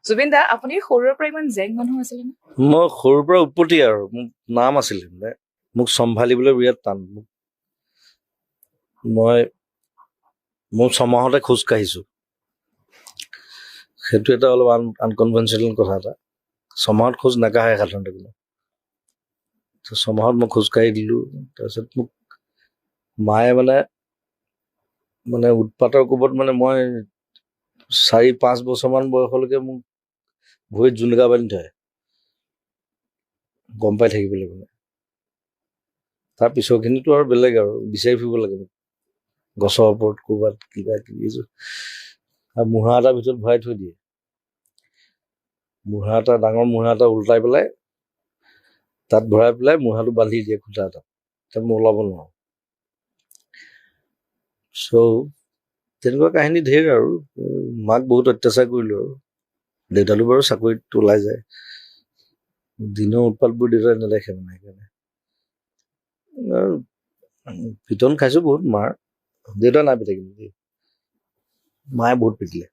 জুবিন দা আপুনি সৰুৰে পৰা ইমান জেং মানুহ আছিলে নে? মই সৰুৰ পৰা উৎপত্তি আৰু মোক নাম আছিলে মানে মোক চম্ভালিবলৈ বিৰাট টান মোৰ ছমাহতে খোজ কাঢ়িছো সেইটো এটা অলপ আনকনভেনচনেল কথা এটা ছমাহত খোজ নাকাঢ়ে সাধাৰণতে কোনো ছমাহত মই খোজ কাঢ়ি দিলো তাৰপিছত মোক মায়ে মানে উৎপাতৰ কোবত মানে মই 4-5 বছৰমান বয়সলৈকে মোক ভৰিত জোনগা বান্ধি থয় গম পাই থাকিবলৈ মানে তাৰ পিছৰখিনিতো আৰু বেলেগ আৰু বিচাৰি ফুৰিব লাগে গছৰ ওপৰত ক'ৰবাত কিবা কিবি আৰু মুঢ়া এটাৰ ভিতৰত ভৰাই থৈ দিয়ে মুঢ়া এটা ডাঙৰ মুঢ়া এটা উল্টাই পেলাই তাত ভৰাই পেলাই মুঢ়াটো বান্ধি দিয়ে খুটা এটা তাত মই ওলাব নোৱাৰো তেনেকুৱা কাহিনী ধেৰ আৰু মাক বহুত অত্যাচাৰ কৰিলো আৰু দেউতাটো বাৰু চাকৰিত ওলাই যায় দিনৰ উৎপাতবোৰ দেউতাই নেদেখে মানে সেইকাৰণে আৰু পিটন খাইছো বহুত মাৰ দেউতা নাই পিতে কিন্তু মায়ে বহুত পিটিলে